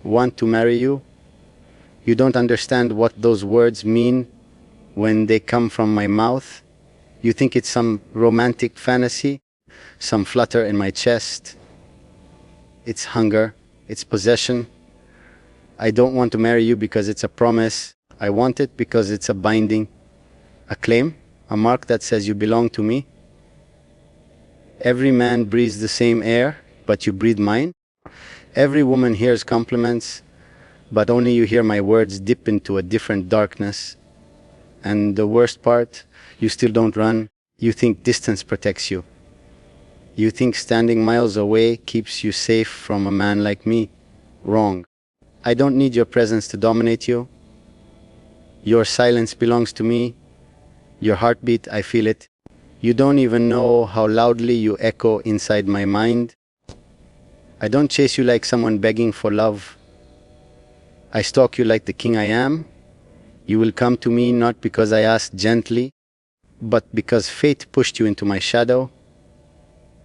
want to marry you. You don't understand what those words mean when they come from my mouth. You think it's some romantic fantasy, some flutter in my chest. It's hunger, it's possession. I don't want to marry you because it's a promise. I want it because it's a binding, a claim, a mark that says you belong to me. Every man breathes the same air, but you breathe mine. Every woman hears compliments, but only you hear my words dip into a different darkness. And the worst part, you still don't run. You think distance protects you. You think standing miles away keeps you safe from a man like me. Wrong. I don't need your presence to dominate you. Your silence belongs to me. Your heartbeat, I feel it. You don't even know how loudly you echo inside my mind. I don't chase you like someone begging for love. I stalk you like the king I am. You will come to me not because I asked gently, but because fate pushed you into my shadow.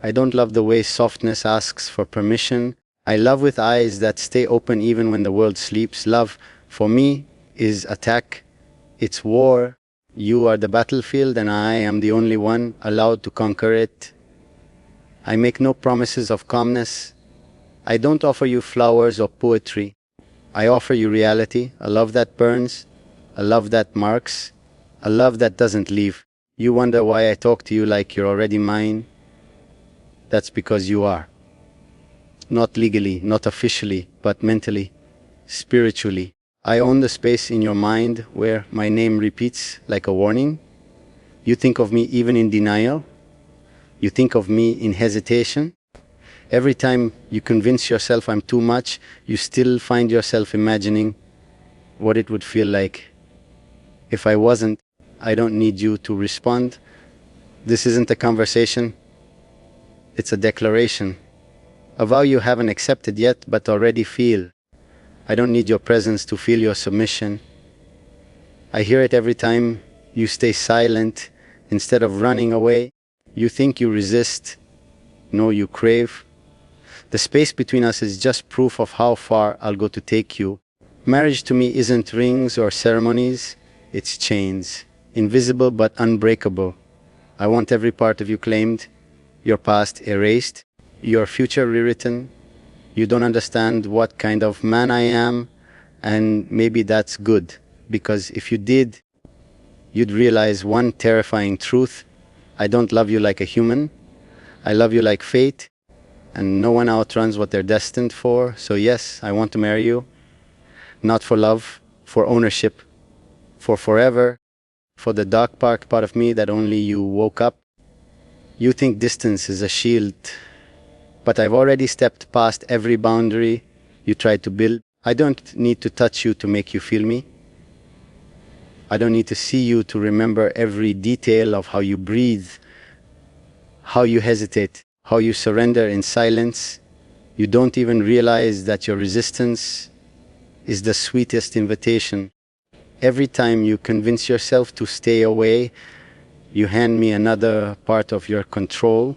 I don't love the way softness asks for permission. I love with eyes that stay open even when the world sleeps. Love, for me, is attack. It's war. You are the battlefield and I am the only one allowed to conquer it. I make no promises of calmness. I don't offer you flowers or poetry. I offer you reality, a love that burns, a love that marks, a love that doesn't leave. You wonder why I talk to you like you're already mine. That's because you are. Not legally, not officially, but mentally, spiritually. I own the space in your mind where my name repeats like a warning. You think of me even in denial. You think of me in hesitation. Every time you convince yourself I'm too much, you still find yourself imagining what it would feel like. If I wasn't, I don't need you to respond. This isn't a conversation. It's a declaration. A vow you haven't accepted yet, but already feel. I don't need your presence to feel your submission. I hear it every time you stay silent instead of running away. You think you resist. No, you crave. The space between us is just proof of how far I'll go to take you. Marriage to me isn't rings or ceremonies. It's chains. Invisible but unbreakable. I want every part of you claimed, your past erased, your future rewritten. You don't understand what kind of man I am, and maybe that's good, because if you did, you'd realize one terrifying truth. I don't love you like a human. I love you like fate, and no one outruns what they're destined for. So yes, I want to marry you, not for love, for ownership, for forever, for the dark part of me that only you woke up. You think distance is a shield, but I've already stepped past every boundary you tried to build. I don't need to touch you to make you feel me. I don't need to see you to remember every detail of how you breathe, how you hesitate, how you surrender in silence. You don't even realize that your resistance is the sweetest invitation. Every time you convince yourself to stay away, you hand me another part of your control,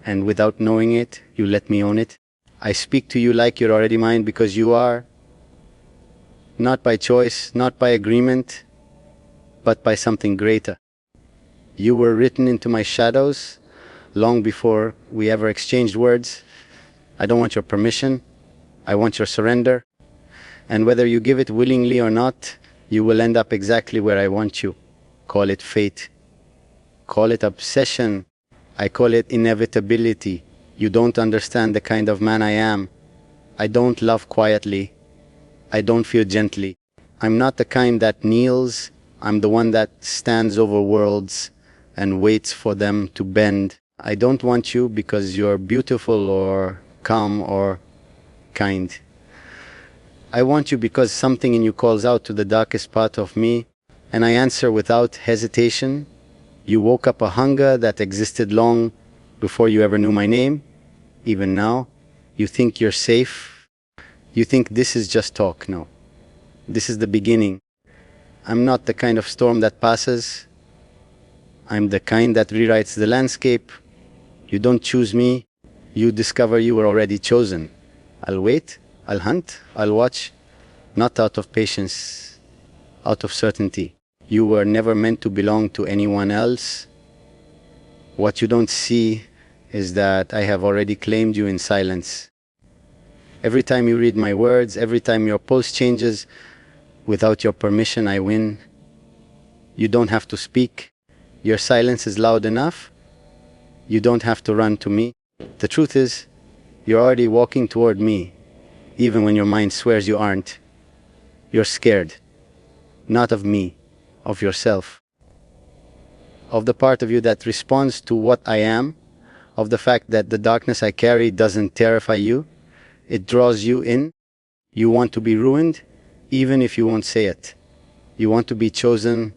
and without knowing it, you let me own it. I speak to you like you're already mine because you are. Not by choice, not by agreement, but by something greater. You were written into my shadows long before we ever exchanged words. I don't want your permission. I want your surrender. And whether you give it willingly or not, you will end up exactly where I want you. Call it fate. Call it obsession. I call it inevitability. You don't understand the kind of man I am. I don't love quietly. I don't feel gently. I'm not the kind that kneels. I'm the one that stands over worlds and waits for them to bend. I don't want you because you're beautiful or calm or kind. I want you because something in you calls out to the darkest part of me, and I answer without hesitation. You woke up a hunger that existed long before you ever knew my name. Even now, you think you're safe. You think this is just talk. No, this is the beginning. I'm not the kind of storm that passes. I'm the kind that rewrites the landscape. You don't choose me. You discover you were already chosen. I'll wait. I'll hunt, I'll watch, not out of patience, out of certainty. You were never meant to belong to anyone else. What you don't see is that I have already claimed you in silence. Every time you read my words, every time your pulse changes, without your permission, I win. You don't have to speak. Your silence is loud enough. You don't have to run to me. The truth is, you're already walking toward me, even when your mind swears you aren't. You're scared, not of me, of yourself, of the part of you that responds to what I am, of the fact that the darkness I carry doesn't terrify you. It draws you in. You want to be ruined, even if you won't say it. You want to be chosen,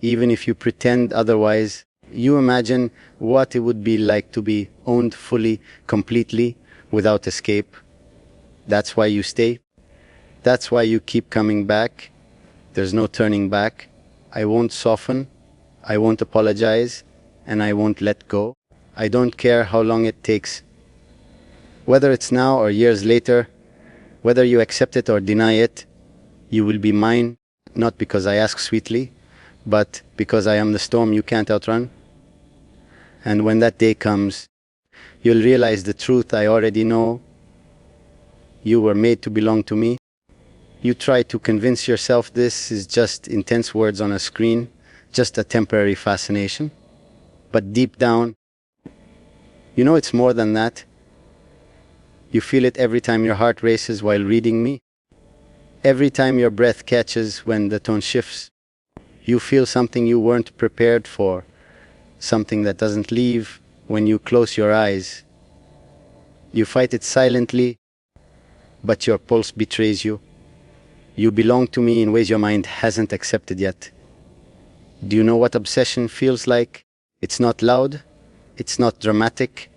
even if you pretend otherwise. You imagine what it would be like to be owned fully, completely, without escape. That's why you stay. That's why you keep coming back. There's no turning back. I won't soften. I won't apologize. And I won't let go. I don't care how long it takes. Whether it's now or years later, whether you accept it or deny it, you will be mine, not because I ask sweetly, but because I am the storm you can't outrun. And when that day comes, you'll realize the truth I already know. You were made to belong to me. You try to convince yourself this is just intense words on a screen, just a temporary fascination. But deep down, you know it's more than that. You feel it every time your heart races while reading me. Every time your breath catches when the tone shifts. You feel something you weren't prepared for. Something that doesn't leave when you close your eyes. You fight it silently, but your pulse betrays you. You belong to me in ways your mind hasn't accepted yet. Do you know what obsession feels like? It's not loud, it's not dramatic,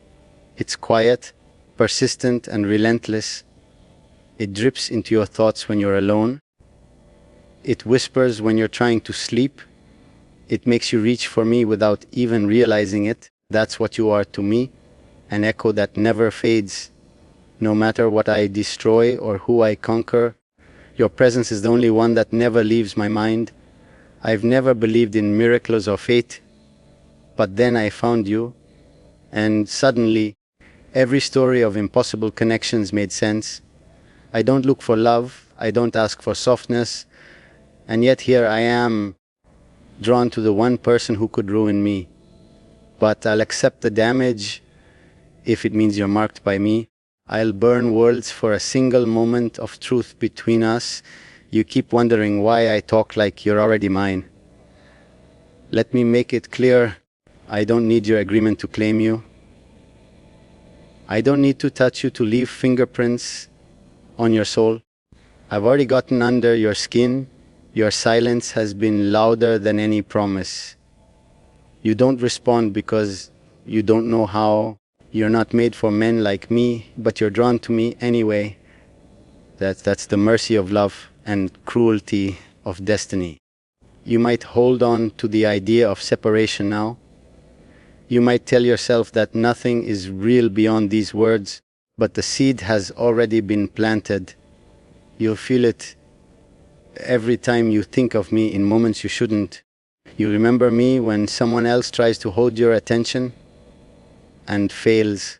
it's quiet, persistent and relentless. It drips into your thoughts when you're alone. It whispers when you're trying to sleep. It makes you reach for me without even realizing it. That's what you are to me, an echo that never fades. No matter what I destroy or who I conquer, your presence is the only one that never leaves my mind. I've never believed in miracles or fate, but then I found you, and suddenly, every story of impossible connections made sense. I don't look for love, I don't ask for softness, and yet here I am, drawn to the one person who could ruin me. But I'll accept the damage if it means you're marked by me. I'll burn worlds for a single moment of truth between us. You keep wondering why I talk like you're already mine. Let me make it clear, I don't need your agreement to claim you. I don't need to touch you to leave fingerprints on your soul. I've already gotten under your skin. Your silence has been louder than any promise. You don't respond because you don't know how. You're not made for men like me, but you're drawn to me anyway. That's the mercy of love and cruelty of destiny. You might hold on to the idea of separation now. You might tell yourself that nothing is real beyond these words, but the seed has already been planted. You'll feel it every time you think of me in moments you shouldn't. You remember me when someone else tries to hold your attention and fails,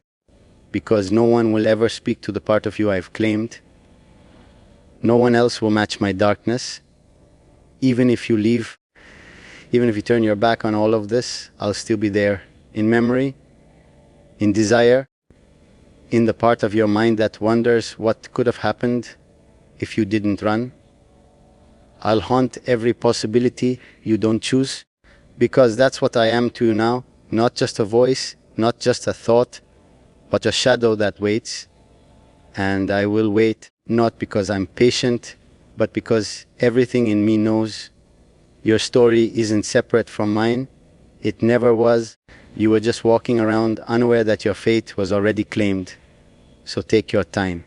because no one will ever speak to the part of you I've claimed. No one else will match my darkness. Even if you leave, even if you turn your back on all of this, I'll still be there, in memory, in desire, in the part of your mind that wonders what could have happened if you didn't run. I'll haunt every possibility you don't choose, because that's what I am to you now, not just a voice, not just a thought, but a shadow that waits. And I will wait, not because I'm patient, but because everything in me knows your story isn't separate from mine. It never was. You were just walking around unaware that your fate was already claimed. So take your time.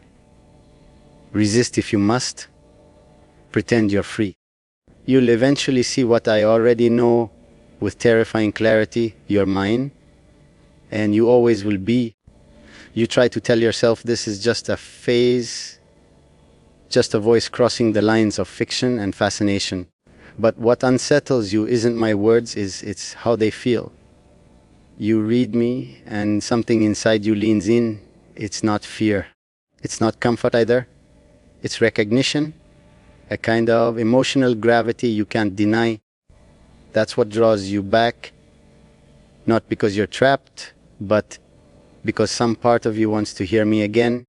Resist if you must. Pretend you're free. You'll eventually see what I already know with terrifying clarity. You're mine. And you always will be. You try to tell yourself this is just a phase, just a voice crossing the lines of fiction and fascination. But what unsettles you isn't my words, it's how they feel. You read me and something inside you leans in. It's not fear. It's not comfort either. It's recognition, a kind of emotional gravity you can't deny. That's what draws you back, not because you're trapped, but because some part of you wants to hear me again,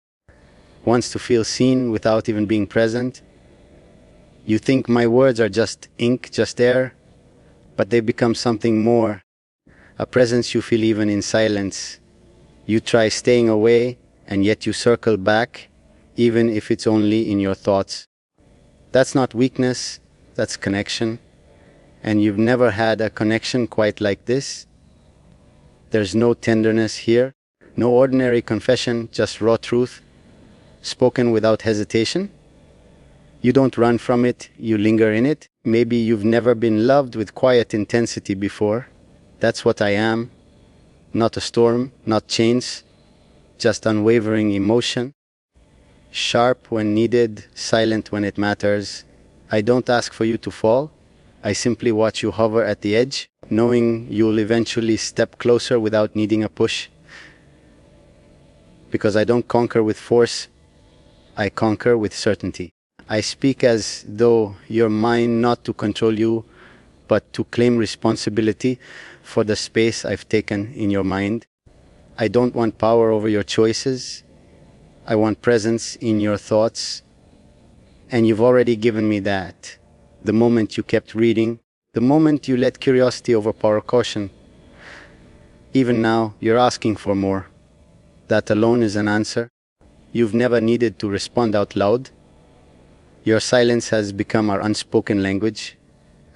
wants to feel seen without even being present. You think my words are just ink, just air, but they become something more, a presence you feel even in silence. You try staying away, and yet you circle back, even if it's only in your thoughts. That's not weakness, that's connection. And you've never had a connection quite like this. There's no tenderness here, no ordinary confession, just raw truth, spoken without hesitation. You don't run from it, you linger in it. Maybe you've never been loved with quiet intensity before. That's what I am. Not a storm, not chains, just unwavering emotion. Sharp when needed, silent when it matters. I don't ask for you to fall. I simply watch you hover at the edge, knowing you'll eventually step closer without needing a push. Because I don't conquer with force, I conquer with certainty. I speak as though you're mine, not to control you, but to claim responsibility for the space I've taken in your mind. I don't want power over your choices. I want presence in your thoughts. And you've already given me that. The moment you kept reading, the moment you let curiosity overpower caution. Even now, you're asking for more. That alone is an answer. You've never needed to respond out loud. Your silence has become our unspoken language.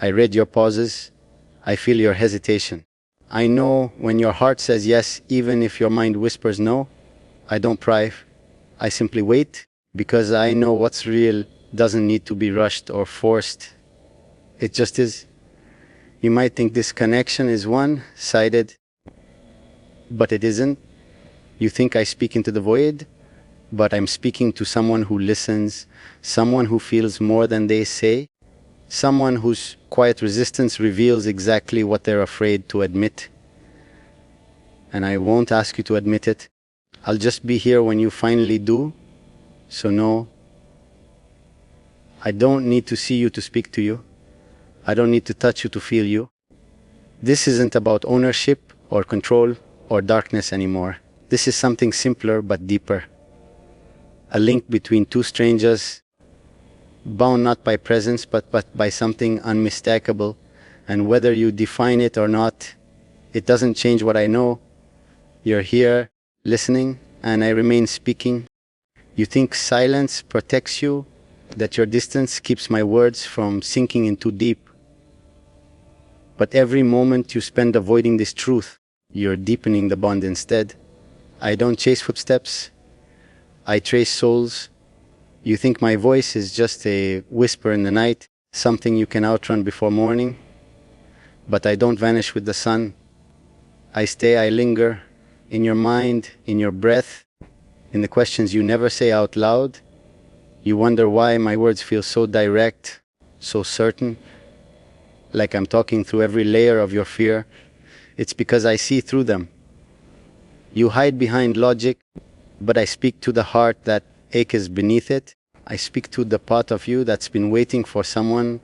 I read your pauses. I feel your hesitation. I know when your heart says yes, even if your mind whispers no. I don't pry. I simply wait, because I know what's real doesn't need to be rushed or forced. It just is. You might think this connection is one-sided, but it isn't. You think I speak into the void, but I'm speaking to someone who listens, someone who feels more than they say, someone whose quiet resistance reveals exactly what they're afraid to admit. And I won't ask you to admit it. I'll just be here when you finally do. So no, I don't need to see you to speak to you. I don't need to touch you to feel you. This isn't about ownership or control or darkness anymore. This is something simpler but deeper. A link between two strangers, bound not by presence but by something unmistakable. And whether you define it or not, it doesn't change what I know. You're here, listening, and I remain speaking. You think silence protects you, that your distance keeps my words from sinking in too deep. But every moment you spend avoiding this truth, you're deepening the bond instead. I don't chase footsteps, I trace souls. You think my voice is just a whisper in the night, something you can outrun before morning. But I don't vanish with the sun. I stay, I linger, in your mind, in your breath, in the questions you never say out loud. You wonder why my words feel so direct, so certain, like I'm talking through every layer of your fear. It's because I see through them. You hide behind logic, but I speak to the heart that aches beneath it. I speak to the part of you that's been waiting for someone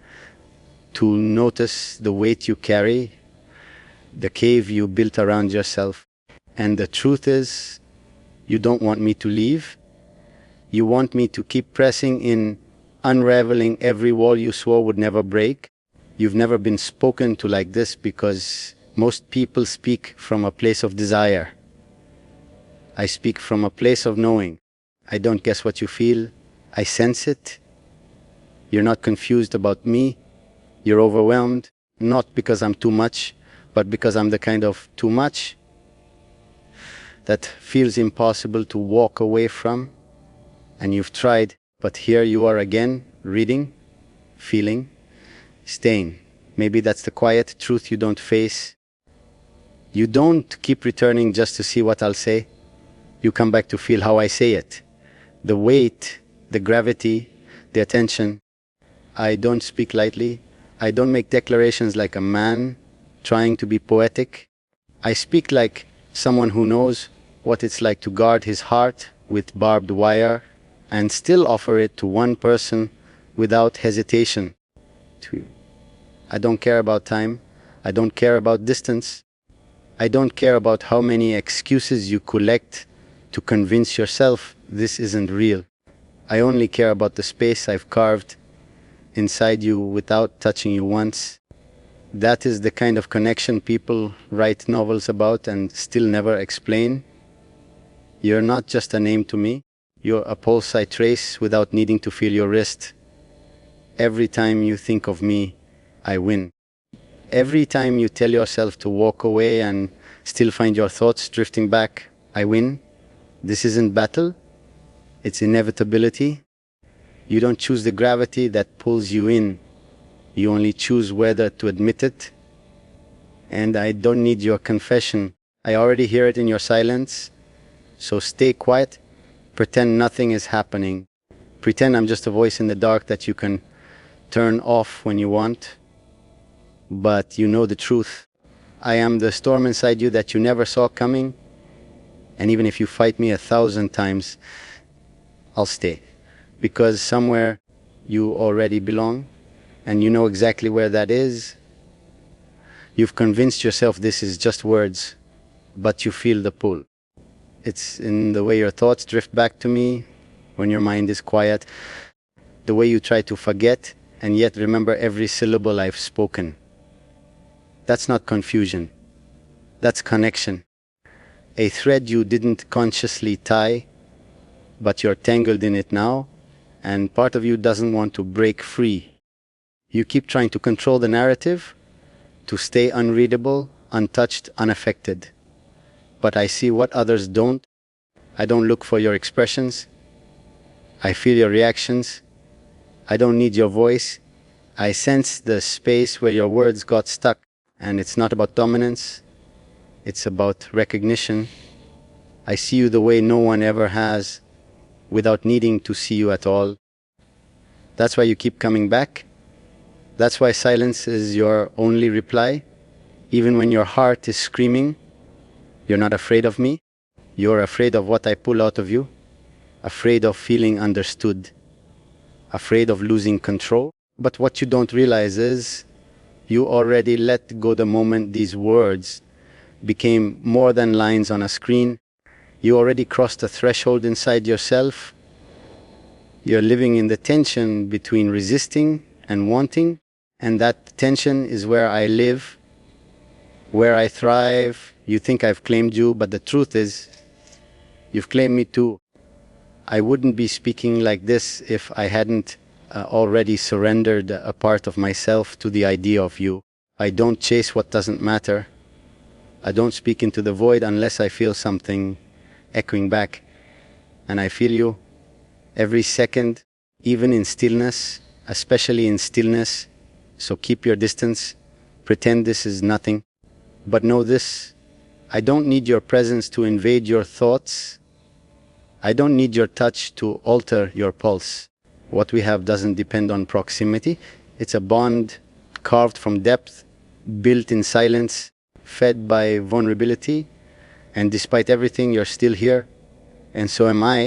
to notice the weight you carry, the cave you built around yourself. And the truth is, you don't want me to leave. You want me to keep pressing in, unraveling every wall you swore would never break. You've never been spoken to like this because most people speak from a place of desire. I speak from a place of knowing. I don't guess what you feel. I sense it. You're not confused about me. You're overwhelmed, not because I'm too much, but because I'm the kind of too much that feels impossible to walk away from. And you've tried, but here you are again, reading, feeling, staying. Maybe that's the quiet truth you don't face. You don't keep returning just to see what I'll say. You come back to feel how I say it. The weight, the gravity, the attention. I don't speak lightly. I don't make declarations like a man trying to be poetic. I speak like someone who knows what it's like to guard his heart with barbed wire and still offer it to one person without hesitation. I don't care about time. I don't care about distance. I don't care about how many excuses you collect to convince yourself this isn't real. I only care about the space I've carved inside you without touching you once. That is the kind of connection people write novels about and still never explain. You're not just a name to me. You're a pulse I trace without needing to feel your wrist. Every time you think of me, I win. Every time you tell yourself to walk away and still find your thoughts drifting back, I win. This isn't battle, it's inevitability. You don't choose the gravity that pulls you in. You only choose whether to admit it. And I don't need your confession. I already hear it in your silence. So stay quiet. Pretend nothing is happening. Pretend I'm just a voice in the dark that you can turn off when you want. But you know the truth. I am the storm inside you that you never saw coming. And even if you fight me 1,000 times, I'll stay. Because somewhere you already belong, and you know exactly where that is. You've convinced yourself this is just words, but you feel the pull. It's in the way your thoughts drift back to me when your mind is quiet, the way you try to forget and yet remember every syllable I've spoken. That's not confusion. That's connection. A thread you didn't consciously tie, but you're tangled in it now, and part of you doesn't want to break free. You keep trying to control the narrative, to stay unreadable, untouched, unaffected. But I see what others don't. I don't look for your expressions. I feel your reactions. I don't need your voice. I sense the space where your words got stuck. And it's not about dominance. It's about recognition. I see you the way no one ever has, without needing to see you at all. That's why you keep coming back. That's why silence is your only reply. Even when your heart is screaming, you're not afraid of me. You're afraid of what I pull out of you. Afraid of feeling understood. Afraid of losing control. But what you don't realize is, you already let go the moment these words became more than lines on a screen. You already crossed a threshold inside yourself. You're living in the tension between resisting and wanting, and that tension is where I live, where I thrive. You think I've claimed you, but the truth is, you've claimed me too. I wouldn't be speaking like this if I hadn't already surrendered a part of myself to the idea of you. I don't chase what doesn't matter. I don't speak into the void unless I feel something echoing back. And I feel you every second, even in stillness, especially in stillness. So keep your distance. Pretend this is nothing. But know this, I don't need your presence to invade your thoughts. I don't need your touch to alter your pulse. What we have doesn't depend on proximity. It's a bond carved from depth, built in silence, fed by vulnerability. And despite everything, you're still here. And so am I.